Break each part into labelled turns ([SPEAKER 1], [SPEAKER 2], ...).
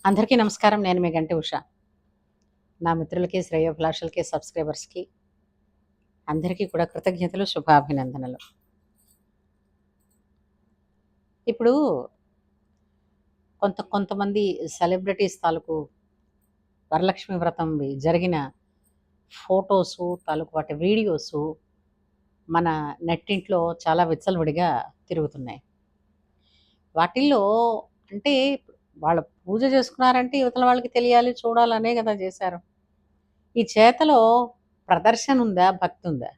[SPEAKER 1] అందరికీ నమస్కారం. నేను మీ గంటి ఉష. నా మిత్రులకి, శ్రేయోభిలాషులకి, సబ్స్క్రైబర్స్‌కి అందరికీ కూడా కృతజ్ఞతలు, శుభాభినందనలు. ఇప్పుడు కొంతమంది సెలబ్రిటీస్ తాలూకు వరలక్ష్మి వ్రతంవి జరిగిన ఫోటోసు, తాలూకు వాటి వీడియోసు మన నెట్టింట్లో చాలా విచ్చలవిడిగా తిరుగుతున్నాయి. వాటిల్లో అంటే వాళ్ళు పూజ చేసుకున్నారంటే ఇవతల వాళ్ళకి తెలియాలి, చూడాలనే కదా చేశారు. ఈ చేతలో ప్రదర్శన ఉందా? భక్తి ఉందా?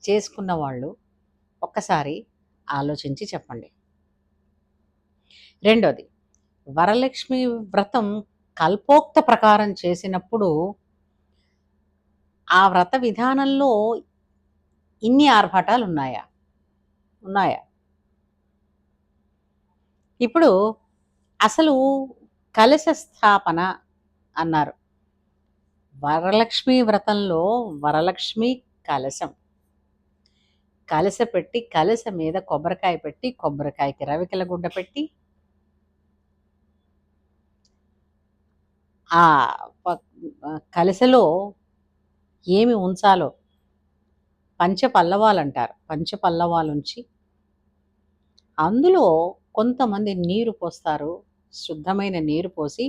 [SPEAKER 1] చేసుకున్న వాళ్ళు ఒక్కసారి ఆలోచించి చెప్పండి. రెండోది, వరలక్ష్మి వ్రతం కల్పోక్త ప్రకారం చేసినప్పుడు ఆ వ్రత విధానంలో ఇన్ని ఆర్భాటాలు ఉన్నాయా? ఉన్నాయా? ఇప్పుడు అసలు కలశ స్థాపన అన్నారు. వరలక్ష్మి వ్రతంలో వరలక్ష్మి కలశం పెట్టి, కలశ మీద కొబ్బరికాయ పెట్టి, కొబ్బరికాయకి రవికెల గుడ్డ పెట్టి, ఆ కలశలో ఏమి ఉంచాలో పంచపల్లవాలంటారు. పంచపల్లవాలుంచి అందులో కొంతమంది నీరు పోస్తారు, శుద్ధమైన నీరు పోసి,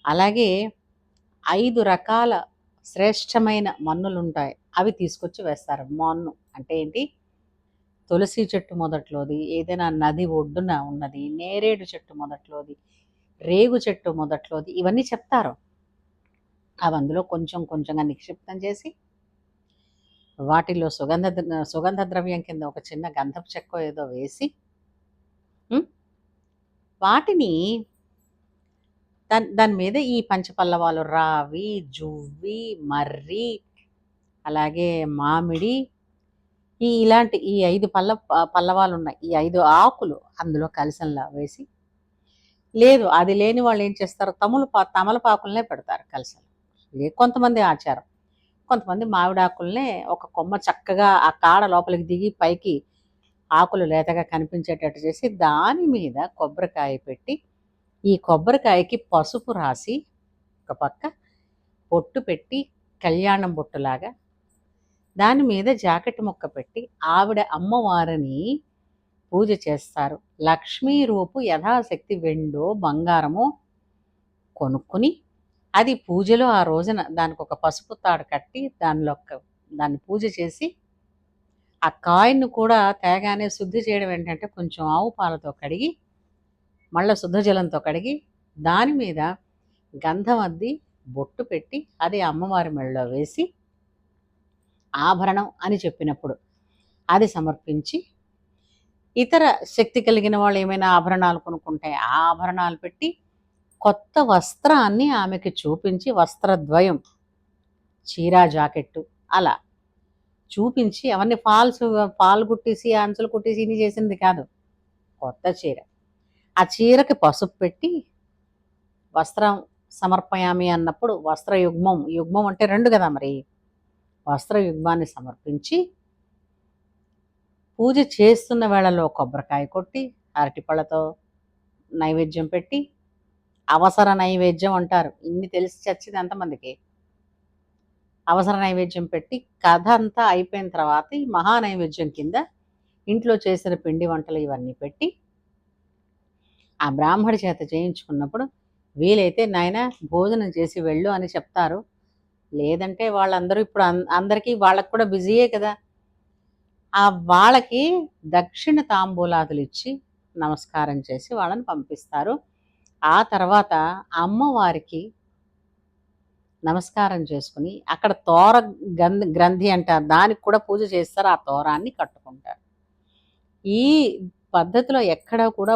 [SPEAKER 1] అలాగే 5 రకాల శ్రేష్టమైన మన్నులుంటాయి, అవి తీసుకొచ్చి వేస్తారు. మన్ను అంటే ఏంటి? తులసి చెట్టు మొదట్లోది, ఏదైనా నది ఒడ్డున ఉన్నది, నేరేడు చెట్టు మొదట్లోది, రేగు చెట్టు మొదట్లోది, ఇవన్నీ చెప్తారు. అవి అందులో కొంచెం కొంచెంగా నిక్షిప్తం చేసి, వాటిలో సుగంధ ద్రవ్యం కింద ఒక చిన్న గంధపు చెక్క ఏదో వేసి, వాటిని దాని మీద ఈ పంచపల్లవాలు, రావి, జువ్వి, మర్రి, అలాగే మామిడి, ఇలాంటి ఈ 5 పల్లవాలు ఉన్నాయి. ఈ 5 ఆకులు అందులో కలశంలా వేసి, లేదు అది లేని వాళ్ళు ఏం చేస్తారు, తమలపాకులనే పెడతారు కలశం. కొంతమంది ఆచారం. కొంతమంది మామిడాకులనే ఒక కొమ్మ చక్కగా ఆ కాడ లోపలికి దిగి పైకి ఆకులు లేతగా కనిపించేటట్టు చేసి, దాని మీద కొబ్బరికాయ పెట్టి, ఈ కొబ్బరికాయకి పసుపు రాసి, ఒక పక్క బొట్టు పెట్టి, కళ్యాణం బొట్టులాగా దాని మీద జాకెట్ ముక్క పెట్టి, ఆవిడ అమ్మవారిని పూజ చేస్తారు. లక్ష్మీ రూపు యథాశక్తి వెండో బంగారమో కొనుక్కుని, అది పూజలో ఆ రోజున దానికి ఒక పసుపు తాడు కట్టి, దాన్ని పూజ చేసి, ఆ కాయిన్ను కూడా తేగానే శుద్ధి చేయడం ఏంటంటే కొంచెం ఆవు పాలతో కడిగి, మళ్ళీ శుద్ధ జలంతో కడిగి, దాని మీద గంధం అద్ది బొట్టు పెట్టి, అది అమ్మవారి మెడలో వేసి, ఆభరణం అని చెప్పినప్పుడు అది సమర్పించి, ఇతర శక్తి కలిగిన వాళ్ళు ఏమైనా ఆభరణాలు కొనుక్కుంటే ఆ ఆభరణాలు పెట్టి, కొత్త వస్త్రాన్ని ఆమెకి చూపించి, వస్త్రద్వయం, చీరా జాకెట్టు అలా చూపించి, అవన్నీ పాలు కుట్టేసి, అంచులు కుట్టేసి ఇన్ని చేసింది కాదు, కొత్త చీర. ఆ చీరకి పసుపు పెట్టి, వస్త్రం సమర్పయామి అన్నప్పుడు యుగ్మం అంటే 2 కదా మరి, వస్త్రయుగ్మాన్ని సమర్పించి, పూజ చేస్తున్న వేళలో కొబ్బరికాయ కొట్టి, అరటిపళ్ళతో నైవేద్యం పెట్టి, అవసర నైవేద్యం అంటారు. ఇన్ని తెలిసి చచ్చింది ఎంతమందికి? అవసర నైవేద్యం పెట్టి, కథ అంతా అయిపోయిన తర్వాత ఈ మహా నైవేద్యం కింద ఇంట్లో చేసిన పిండి వంటలు ఇవన్నీ పెట్టి, ఆ బ్రాహ్మడి చేత చేయించుకున్నప్పుడు, వీలైతే నాయన భోజనం చేసి వెళ్ళు అని చెప్తారు. లేదంటే వాళ్ళందరూ ఇప్పుడు అందరికీ వాళ్ళకు కూడా బిజీయే కదా, ఆ వాళ్ళకి దక్షిణ తాంబూలాదులు ఇచ్చి నమస్కారం చేసి వాళ్ళని పంపిస్తారు. ఆ తర్వాత అమ్మవారికి నమస్కారం చేసుకుని, అక్కడ గ్రంథి అంటారు, దానికి కూడా పూజ చేస్తారు, ఆ తోరాన్ని కట్టుకుంటారు. ఈ పద్ధతిలో ఎక్కడ కూడా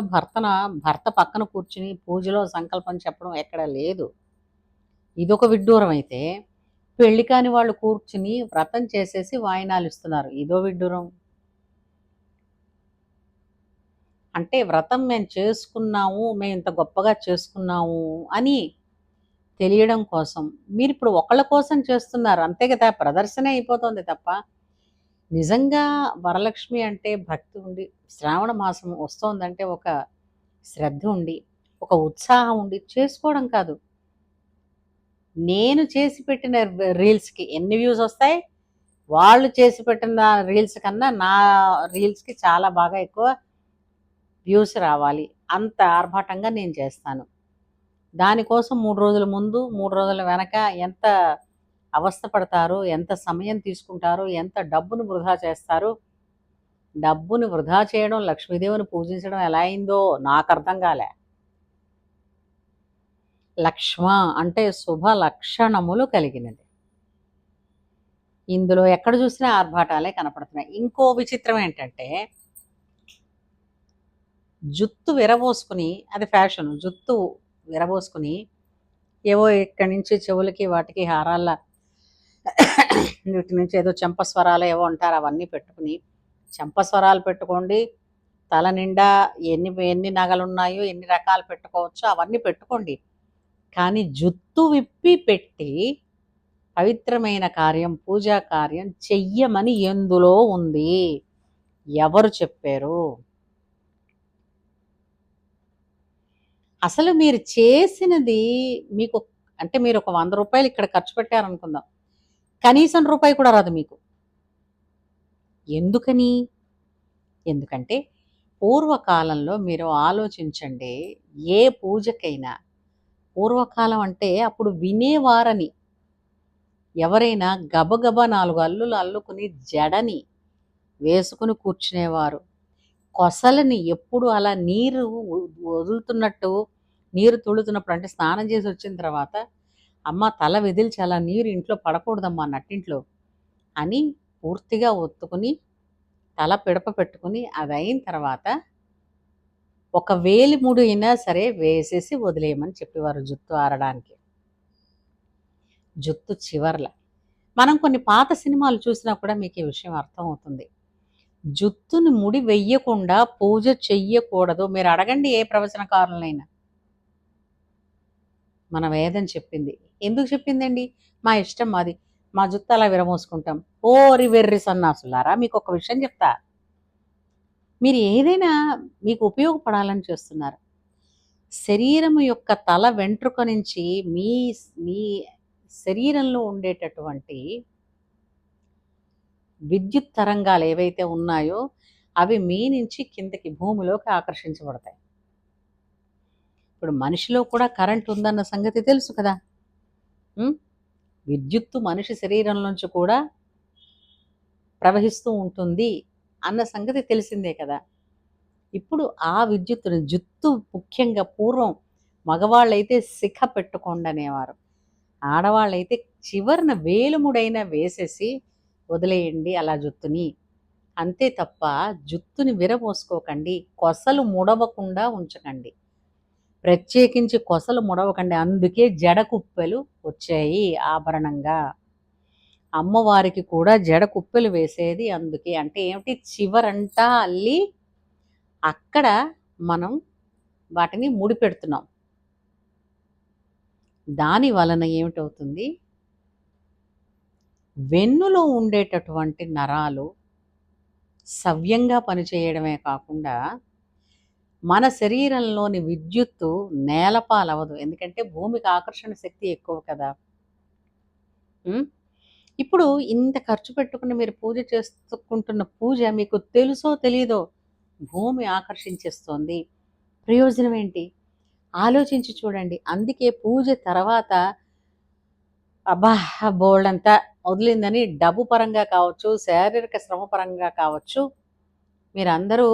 [SPEAKER 1] భర్త పక్కన కూర్చుని పూజలో సంకల్పం చెప్పడం ఎక్కడ లేదు. ఇదొక విడ్డూరం. అయితే పెళ్లి కాని వాళ్ళు కూర్చుని వ్రతం చేసేసి వాయినాలు ఇస్తున్నారు, ఇదో విడ్డూరం. అంటే వ్రతం మేము చేసుకున్నాము, మేము ఇంత గొప్పగా చేసుకున్నాము అని తెలియడం కోసం మీరు ఇప్పుడు ఒకళ్ళ కోసం చేస్తున్నారు, అంతే కదా, ప్రదర్శనే అయిపోతుంది తప్ప నిజంగా వరలక్ష్మి అంటే భక్తి ఉండి, శ్రావణ మాసం వస్తోందంటే ఒక శ్రద్ధ ఉండి, ఒక ఉత్సాహం ఉండి చేసుకోవడం కాదు. నేను చేసి పెట్టిన రీల్స్‌కి ఎన్ని వ్యూస్ వస్తాయి? వాళ్ళు చేసి పెట్టిన రీల్స్ కన్నా నా రీల్స్‌కి చాలా బాగా ఎక్కువ వ్యూస్ రావాలి. అంత ఆర్భాటంగా నేను చేస్తాను. దానికోసం 3 రోజుల ముందు, 3 రోజుల వెనక ఎంత అవస్థ పడతారో, ఎంత సమయం తీసుకుంటారో, ఎంత డబ్బును వృధా చేస్తారో. డబ్బుని వృధా చేయడం, లక్ష్మీదేవిని పూజించడం ఎలా అయిందో నాకర్థం కాలే. లక్ష్మ అంటే శుభ లక్షణములు కలిగినది. ఇందులో ఎక్కడ చూసినా ఆర్భాటాలే కనపడుతున్నాయి. ఇంకో విచిత్రం ఏంటంటే, జుత్తు విరబోసుకుని, అది ఫ్యాషన్, జుత్తు విరబోసుకుని ఏవో ఇక్కడి నుంచి చెవులకి వాటికి హారాల వీటి నుంచి ఏదో చెంపస్వరాలు ఏవో అంటారు, అవన్నీ పెట్టుకుని, చెంపస్వరాలు పెట్టుకోండి, తల నిండా ఎన్ని ఎన్ని నగలున్నాయో, ఎన్ని రకాలు పెట్టుకోవచ్చో అవన్నీ పెట్టుకోండి. కానీ జుత్తు విప్పి పెట్టి పవిత్రమైన కార్యం, పూజా కార్యం చెయ్యమని ఎందులో ఉంది? ఎవరు చెప్పారు? అసలు మీరు చేసినది మీకు, అంటే మీరు ఒక 100 రూపాయలు ఇక్కడ ఖర్చు పెట్టారనుకుందాం, కనీసం రూపాయి కూడా రాదు మీకు. ఎందుకని? ఎందుకంటే పూర్వకాలంలో మీరు ఆలోచించండి, ఏ పూజకైనా పూర్వకాలం అంటే అప్పుడు వినేవారని. ఎవరైనా గబగబా 4 అల్లులు అల్లుకుని జడని వేసుకుని కూర్చునేవారు. కొసలని ఎప్పుడు అలా నీరు వదులుతున్నట్టు, నీరు తుడుతున్నప్పుడు, అంటే స్నానం చేసి వచ్చిన తర్వాత, అమ్మ తల విదిల్చి అలా నీరు ఇంట్లో పడకూడదమ్మా నట్టింట్లో అని పూర్తిగా ఒత్తుకుని తల పిడప పెట్టుకుని, అది అయిన తర్వాత ఒక వేలి ముడి అయినా సరే వేసేసి వదిలేయమని చెప్పేవారు జుత్తు ఆరడానికి. జుత్తు చివర్ల మనం కొన్ని పాత సినిమాలు చూసినా కూడా మీకు ఈ విషయం అర్థమవుతుంది. జుత్తుని ముడి వెయ్యకుండా పూజ చెయ్యకూడదు. మీరు అడగండి ఏ ప్రవచనకారులనైనా. మన వేదం చెప్పింది. ఎందుకు చెప్పిందండి? మా ఇష్టం మాది. మా జుత్తు అలా విరమోసుకుంటాం. ఓరి వెర్రి సన్నాసులారా, మీకు ఒక విషయం చెప్తా. మీరు ఏదైనా మీకు ఉపయోగపడాలని చేస్తున్నారు. శరీరం యొక్క తల వెంట్రుక నుంచి మీ మీ శరీరంలో ఉండేటటువంటి విద్యుత్ తరంగాలు ఏవైతే ఉన్నాయో అవి మీ నుంచి కిందకి భూమిలోకి ఆకర్షించబడతాయి. ఇప్పుడు మనిషిలో కూడా కరెంట్ ఉందన్న సంగతి తెలుసు కదా. విద్యుత్తు మనిషి శరీరం నుంచి కూడా ప్రవహిస్తూ ఉంటుంది అన్న సంగతి తెలిసిందే కదా. ఇప్పుడు ఆ విద్యుత్తుని జుత్తు ముఖ్యంగా పూర్వం మగవాళ్ళైతే శిఖ పెట్టుకోండి అనేవారు. ఆడవాళ్ళైతే చివరిన వేలుముడైనా వేసేసి వదిలేయండి అలా జుత్తుని. అంతే తప్ప జుత్తుని విరబోసుకోకండి, కొసలు ముడవకుండా ఉంచకండి. ప్రత్యేకించి కొసలు ముడవకండి. అందుకే జడ కుప్పెలు వచ్చాయి ఆభరణంగా. అమ్మవారికి కూడా జడ కుప్పెలు వేసేది అందుకే. అంటే ఏమిటి? చివరంటా అల్లి అక్కడ మనం వాటిని ముడిపెడుతున్నాం. దాని వలన ఏమిటవుతుంది? వెన్నులో ఉండేటటువంటి నరాలు సవ్యంగా పనిచేయడమే కాకుండా మన శరీరంలోని విద్యుత్తు నేలపాలవదు. ఎందుకంటే భూమికి ఆకర్షణ శక్తి ఎక్కువ కదా. ఇప్పుడు ఇంత ఖర్చు పెట్టుకుని మీరు పూజ చేసుకుంటున్న పూజ మీకు తెలుసో తెలీదో భూమి ఆకర్షించేస్తోంది. ప్రయోజనం ఏంటి? ఆలోచించి చూడండి. అందుకే పూజ తర్వాత అబ్బా బోల్డంతా వదిలిందని డబ్బు పరంగా కావచ్చు, శారీరక శ్రమ పరంగా కావచ్చు, మీరందరూ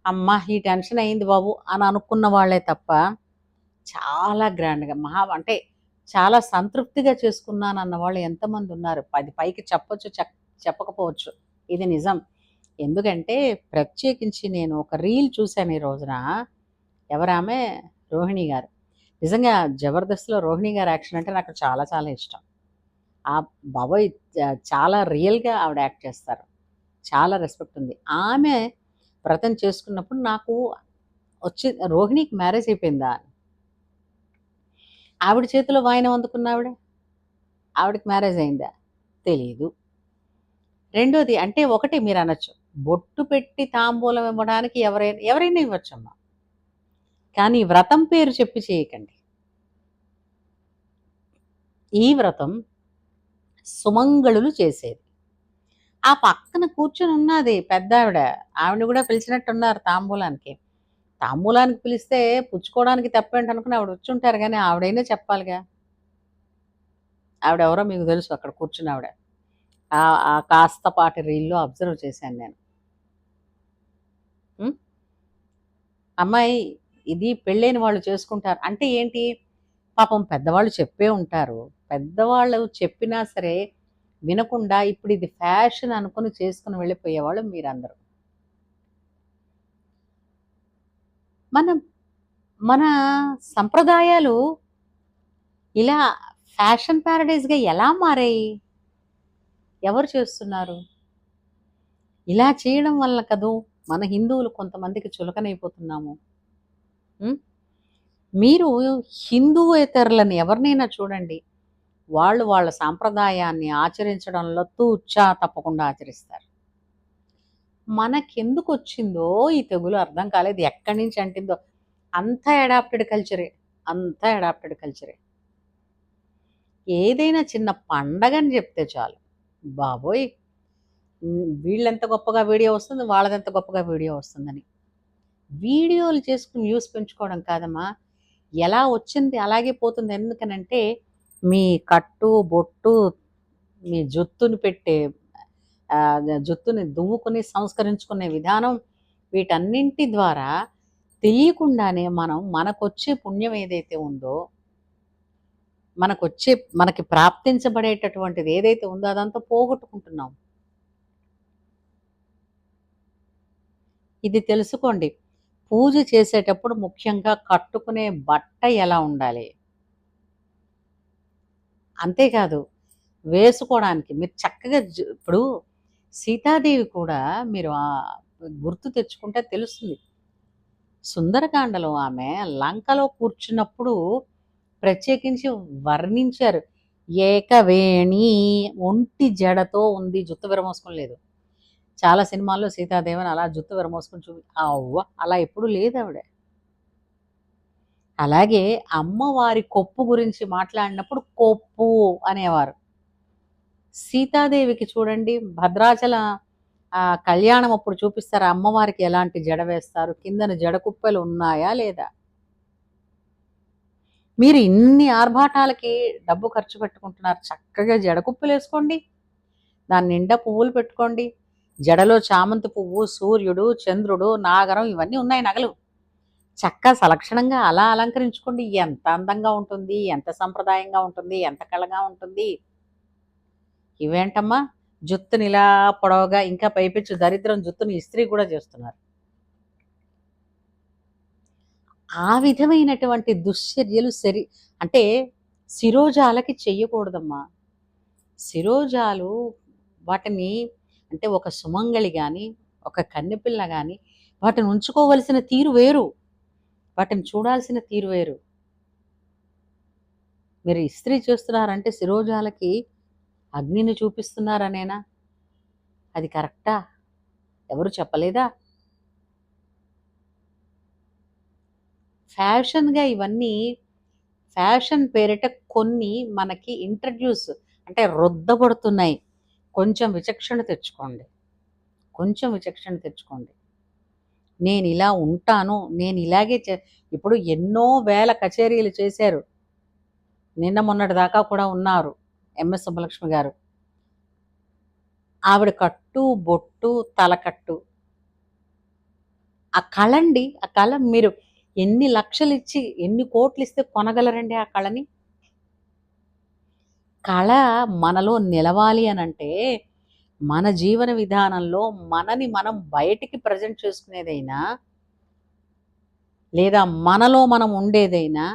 [SPEAKER 1] అమ్మ ఈ టెన్షన్ అయింది బాబు అని అనుకున్న వాళ్ళే తప్ప చాలా గ్రాండ్గా అంటే చాలా సంతృప్తిగా చేసుకున్నాను అన్న వాళ్ళు ఎంతమంది ఉన్నారు? 10 పైకి చెప్పొచ్చు, చెప్పకపోవచ్చు. ఇది నిజం. ఎందుకంటే ప్రత్యేకించి నేను ఒక రీల్ చూశాను ఈ రోజున. ఎవరామె? రోహిణి గారు. నిజంగా జబర్దస్త్లో రోహిణి గారు యాక్షన్ అంటే నాకు చాలా చాలా ఇష్టం. ఆ బాబోయ్! చాలా రియల్గా ఆవిడ యాక్ట్ చేస్తారు. చాలా రెస్పెక్ట్ ఉంది. ఆమె వ్రతం చేసుకున్నప్పుడు నాకు వచ్చి, రోహిణికి మ్యారేజ్ అయిపోయిందా? ఆవిడ చేతిలో వాయినం అందుకున్న ఆవిడకి మ్యారేజ్ అయిందా? తెలీదు. రెండోది, అంటే ఒకటి మీరు అనొచ్చు, బొట్టు పెట్టి తాంబూలం ఇవ్వడానికి ఎవరైనా ఇవ్వచ్చమ్మా. కానీ వ్రతం పేరు చెప్పి చేయకండి. ఈ వ్రతం సుమంగళులు చేసేది. ఆ పక్కన కూర్చొని ఉన్నది పెద్దావిడ. ఆవిడని కూడా పిలిచినట్టున్నారు తాంబూలానికి. తాంబూలానికి పిలిస్తే పుచ్చుకోవడానికి తప్పేంటనుకుని ఆవిడ వచ్చుంటారు గానీ, ఆవిడైనా చెప్పాలిగా. ఆవిడెవరో మీకు తెలుసు అక్కడ కూర్చున్నావిడ. ఆ కాస్తపాటి రీల్‌లో అబ్జర్వ్ చేశాను నేను. హ్మ్. అమ్మాయి ఇది పెళ్ళైన వాళ్ళు చేసుకుంటారు. అంటే ఏంటి? పాపం పెద్దవాళ్ళు చెప్పే ఉంటారు. పెద్దవాళ్ళు చెప్పినా సరే వినకుండా ఇప్పుడు ఇది ఫ్యాషన్ అనుకుని చేసుకొని వెళ్ళిపోయేవాళ్ళు మీరందరూ. మనం మన సంప్రదాయాలు ఇలా ఫ్యాషన్ పారడైజ్‌గా ఎలా మారాయి? ఎవరు చేస్తున్నారు? ఇలా చేయడం వల్ల కదూ మన హిందువులు కొంతమందికి చులకనైపోతున్నాము. హ్మ్. మీరు హిందూయేతరులని ఎవరినైనా చూడండి. వాళ్ళు వాళ్ళ సాంప్రదాయాన్ని ఆచరించడంలో తూచా తప్పకుండా ఆచరిస్తారు. మనకెందుకొచ్చిందో ఈ తెగులు అర్థం కాలేదు. ఎక్కడి నుంచి అంటిందో. అంతా అడాప్టెడ్ కల్చరే. అంతా అడాప్టెడ్ కల్చరే. ఏదైనా చిన్న పండగని చెప్తే చాలు. బాబోయ్! వీళ్ళెంత గొప్పగా వీడియో వస్తుంది, వాళ్ళదెంత గొప్పగా వీడియో వస్తుందని. వీడియోలు చేసుకొని వ్యూస్ పెంచుకోవడం కాదమ్మా. ఎలా వచ్చింది అలాగే పోతుంది. ఎందుకనంటే, మీ కట్టు, బొట్టు, మీ జుత్తుని పెట్టే జుత్తుని దువ్వుకొని సంస్కరించుకునే విధానం, వీటన్నింటి ద్వారా తెలియకుండానే మనం మనకొచ్చే పుణ్యం ఏదైతే ఉందో, మనకొచ్చే మనకి ప్రాప్తించబడేటటువంటిది ఏదైతే ఉందో అదంతా పోగొట్టుకుంటున్నాం. ఇది తెలుసుకోండి. పూజ చేసేటప్పుడు ముఖ్యంగా కట్టుకునే బట్ట ఎలా ఉండాలి? అంతేకాదు వేసుకోవడానికి మీరు చక్కగా ఇప్పుడు సీతాదేవి కూడా మీరు గుర్తు తెచ్చుకుంటే తెలుస్తుంది. సుందరకాండలో ఆమె లంకలో కూర్చున్నప్పుడు ప్రత్యేకించి వర్ణించారు. ఏకవేణి ఒంటి జడతో ఉంది. జుత్తు విరమోసుకోలేదు. చాలా సినిమాల్లో సీతాదేవిని అలా జుత్తు విరమోసుకొని అవ్వ! అలా ఎప్పుడు లేదావిడ. అలాగే అమ్మవారి కొప్పు గురించి మాట్లాడినప్పుడు కొప్పు అనేవారు. సీతాదేవికి చూడండి భద్రాచల కళ్యాణం అప్పుడు చూపిస్తారు అమ్మవారికి ఎలాంటి జడ వేస్తారు, కిందన జడకుప్పెలు ఉన్నాయా లేదా? మీరు ఇన్ని ఆర్భాటాలకి డబ్బు ఖర్చు పెట్టుకుంటున్నారు. చక్కగా జడకుప్పలేసుకోండి. దాని నిండా పువ్వులు పెట్టుకోండి. జడలో చామంతి పువ్వు, సూర్యుడు, చంద్రుడు, నాగరం ఇవన్నీ ఉన్నాయి నగలు. చక్కగా సలక్షణంగా అలా అలంకరించుకోండి. ఎంత అందంగా ఉంటుంది, ఎంత సంప్రదాయంగా ఉంటుంది, ఎంత కళగా ఉంటుంది. ఇవేంటమ్మా జుత్తుని ఇలా పొడవుగా ఇంకా పైపెచ్చు దరిద్రం జుత్తుని ఇస్త్రీ కూడా చేస్తున్నారు. ఆ విధమైనటువంటి దుశ్చర్యలు అంటే శిరోజాలకి చెయ్యకూడదమ్మా. శిరోజాలు వాటిని అంటే ఒక సుమంగళి గాని, ఒక కన్నెపిల్ల గాని వాటిని ఉంచుకోవలసిన తీరు వేరు. వాటిని చూడాల్సిన తీరు వేరు. మీరు ఇస్త్రీ చేస్తున్నారంటే శిరోజాలకి అగ్నిని చూపిస్తున్నారనేనా? అది కరెక్టా? ఎవరు చెప్పలేదా? ఫ్యాషన్‌గా ఇవన్నీ ఫ్యాషన్ పేరిట కొన్ని మనకి ఇంట్రడ్యూస్ అంటే రుద్దబడుతున్నాయి. కొంచెం విచక్షణ తెచ్చుకోండి. కొంచెం విచక్షణ తెచ్చుకోండి. నేనిలా ఉంటాను. నేనిలాగే ఇప్పుడు ఎన్నో వేల కచేరీలు చేశారు. నిన్న మొన్నటి దాకా కూడా ఉన్నారు. ఎంఎస్ సుబ్బలక్ష్మి గారు. ఆవిడ కట్టు, బొట్టు, తలకట్టు. ఆ కళండి. ఆ కళ మీరు ఎన్ని లక్షలిచ్చి, ఎన్ని కోట్లిస్తే కొనగలరండి ఆ కళని? కళ మనలో నిలవాలి అనంటే, మన జీవన విధానంలో మనని మనం బయటికి ప్రెజెంట్ చేసుకునేదైనా, లేదా మనలో మనం ఉండేదైనా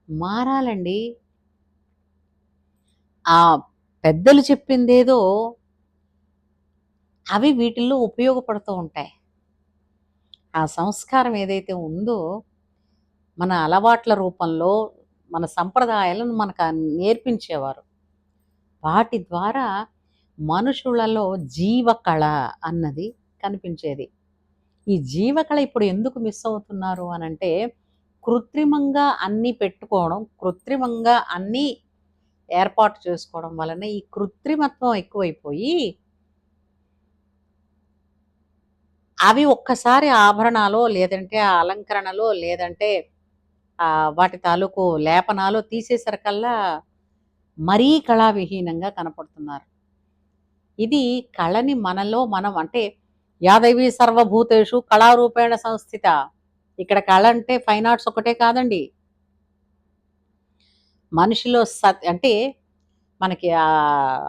[SPEAKER 1] మారాలండి. ఆ పెద్దలు చెప్పిందేదో అవి వీటిల్లో ఉపయోగపడుతూ ఉంటాయి. ఆ సంస్కారం ఏదైతే ఉందో, మన అలవాట్ల రూపంలో మన సంప్రదాయాలను మనకు నేర్పించేవారు. వాటి ద్వారా మనుషులలో జీవకళ అన్నది కనిపించేది. ఈ జీవకళ ఇప్పుడు ఎందుకు మిస్ అవుతున్నారు అనంటే, కృత్రిమంగా అన్నీ పెట్టుకోవడం, కృత్రిమంగా అన్నీ ఏర్పాటు చేసుకోవడం వలన ఈ కృత్రిమత్వం ఎక్కువైపోయి అవి ఒక్కసారి ఆభరణాలో లేదంటే ఆ అలంకరణలో లేదంటే వాటి తాలూకు లేపనాలు తీసేసరికల్లా మరీ కళావిహీనంగా కనపడుతున్నారు. ఇది కళని మనలో మనం అంటే యాదవి సర్వభూతేషు కళారూపేణ సంస్థిత. ఇక్కడ కళ అంటే ఫైన్ ఆర్ట్స్ ఒకటే కాదండి. మనిషిలో అంటే మనకి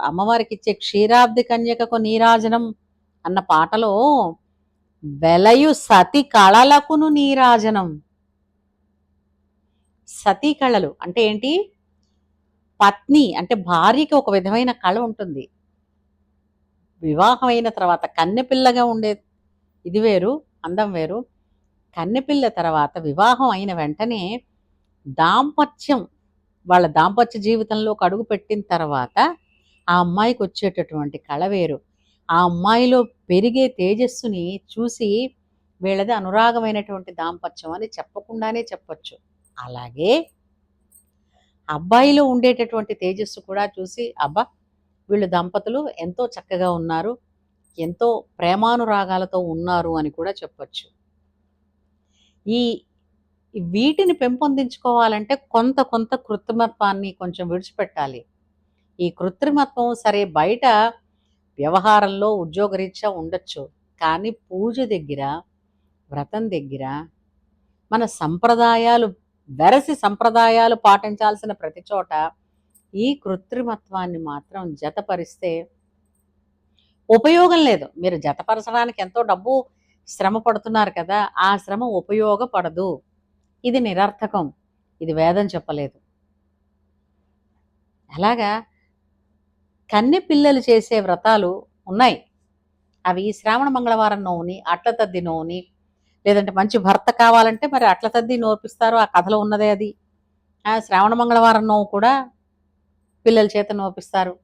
[SPEAKER 1] అమ్మవారికి ఇచ్చే క్షీరాబ్ది కన్యకకు నీరాజనం అన్న పాటలో వెలయు సతి కళలకును నీరాజనం. సతీ కళలు అంటే ఏంటి? పత్ని అంటే భార్యకి ఒక విధమైన కళ ఉంటుంది. వివాహం అయిన తర్వాత కన్నెపిల్లగా ఉండే ఇది వేరు, అందం వేరు. కన్నెపిల్ల తర్వాత వివాహం అయిన వెంటనే దాంపత్యం, వాళ్ళ దాంపత్య జీవితంలోకి అడుగు పెట్టిన తర్వాత ఆ అమ్మాయికి వచ్చేటటువంటి కళ వేరు. ఆ అమ్మాయిలో పెరిగే తేజస్సుని చూసి వీళ్ళది అనురాగమైనటువంటి దాంపత్యం అని చెప్పకుండానే చెప్పొచ్చు. అలాగే అబ్బాయిలో ఉండేటటువంటి తేజస్సు కూడా చూసి అబ్బా వీళ్ళు దంపతులు ఎంతో చక్కగా ఉన్నారు, ఎంతో ప్రేమానురాగాలతో ఉన్నారు అని కూడా చెప్పొచ్చు. ఈ వీటిని పెంపొందించుకోవాలంటే కొంత కొంత కృత్రిమత్వాన్ని కొంచెం విడిచిపెట్టాలి. ఈ కృత్రిమత్వం సరే బయట వ్యవహారంలో ఉద్యోగరీత్యా ఉండొచ్చు, కానీ పూజ దగ్గర, వ్రతం దగ్గర మన సంప్రదాయాలు వెరసి సంప్రదాయాలు పాటించాల్సిన ప్రతి చోట ఈ కృత్రిమత్వాన్ని మాత్రం జతపరిస్తే ఉపయోగం లేదు. మీరు జతపరచడానికి ఎంతో డబ్బు శ్రమ పడుతున్నారు కదా, ఆ శ్రమ ఉపయోగపడదు. ఇది నిరర్థకం. ఇది వేదం చెప్పలేదు. అలాగా కన్నె పిల్లలు చేసే వ్రతాలు ఉన్నాయి. అవి శ్రావణ మంగళవారం నోవుని, అట్ల తద్ది నోవుని, లేదంటే మంచి భర్త కావాలంటే మరి అట్ల తద్ది నోపిస్తారు. ఆ కథలో ఉన్నదే అది. శ్రావణ మంగళవారం నోవు కూడా పిల్లల చేత నోపిస్తారు.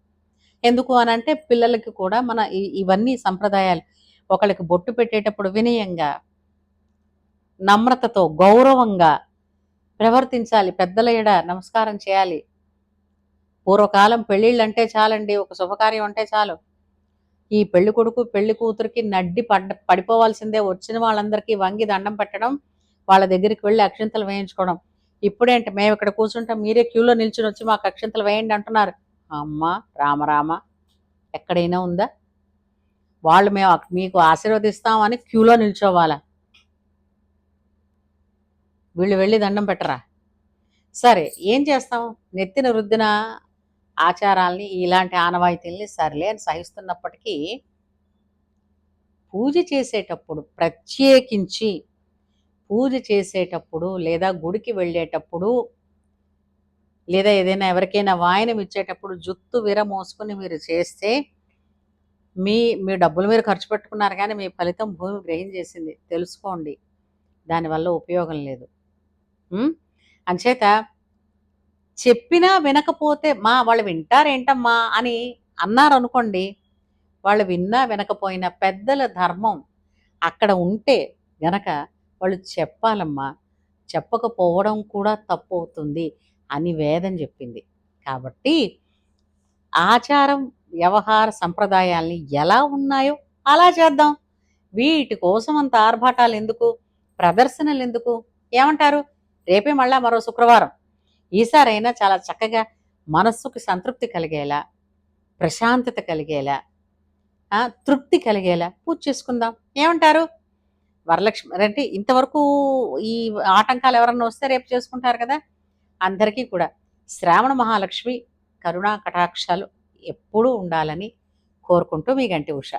[SPEAKER 1] ఎందుకు అనంటే పిల్లలకి కూడా మన ఇవన్నీ సంప్రదాయాలు. ఒకళ్ళకి బొట్టు పెట్టేటప్పుడు వినయంగా, నమ్రతతో, గౌరవంగా ప్రవర్తించాలి. పెద్దల ఎడ నమస్కారం చేయాలి. పూర్వకాలం పెళ్ళిళ్ళంటే చాలండి, ఒక శుభకార్యం అంటే చాలు, ఈ పెళ్లి కొడుకు పెళ్లి కూతురికి నడ్డి పడిపోవాల్సిందే. వచ్చిన వాళ్ళందరికీ వంగి దండం పెట్టడం, వాళ్ళ దగ్గరికి వెళ్ళి అక్షింతలు వేయించుకోవడం. ఇప్పుడేంటి, మేము ఇక్కడ కూర్చుంటాం, మీరే క్యూలో నిల్చుని వచ్చి మాకు అక్షింతలు వేయండి అంటున్నారు. అమ్మ రామరామ, ఎక్కడైనా ఉందా? వాళ్ళు మేము మీకు ఆశీర్వదిస్తామని క్యూలో నిల్చోవాలా? వీళ్ళు వెళ్ళి దండం పెట్టరా? సరే, ఏం చేస్తాం? నెత్తిన రుద్దిన ఆచారాల్ని, ఇలాంటి ఆనవాయితీల్ని సర్లే అని సహిస్తున్నప్పటికీ పూజ చేసేటప్పుడు ప్రత్యేకించి పూజ చేసేటప్పుడు లేదా గుడికి వెళ్ళేటప్పుడు లేదా ఏదైనా ఎవరికైనా వాయనం ఇచ్చేటప్పుడు జుత్తు విరమోసుకుని మీరు చేస్తే మీ డబ్బులు మీరు ఖర్చు పెట్టుకున్నారు, కానీ మీ ఫలితం భూమి గ్రహించేసింది. తెలుసుకోండి, దానివల్ల ఉపయోగం లేదు. అంచేత చెప్పినా వినకపోతే వాళ్ళు వింటారేంటమ్మా అని అన్నారు అనుకోండి, వాళ్ళు విన్నా వినకపోయినా పెద్దల ధర్మం అక్కడ ఉంటే గనక వాళ్ళు చెప్పాలమ్మా, చెప్పకపోవడం కూడా తప్పు అవుతుంది అని వేదం చెప్పింది. కాబట్టి ఆచారం, వ్యవహార సంప్రదాయాల్ని ఎలా ఉన్నాయో అలా చేద్దాం. వీటి కోసం అంత ఆర్భాటాలు ఎందుకు, ప్రదర్శనలు ఎందుకు? ఏమంటారు? రేపే మళ్ళా మరో శుక్రవారం. ఈసారైనా చాలా చక్కగా మనస్సుకి సంతృప్తి కలిగేలా, ప్రశాంతత కలిగేలా, తృప్తి కలిగేలా పూజ చేసుకుందాం. ఏమంటారు? వరలక్ష్మి అంటే ఇంతవరకు ఈ ఆటంకాలు ఎవరన్నా వస్తే రేపు చేసుకుంటారు కదా. అందరికీ కూడా శ్రావణ మహాలక్ష్మి కరుణా కటాక్షాలు ఎప్పుడూ ఉండాలని కోరుకుంటూ మీ గంటి ఉష.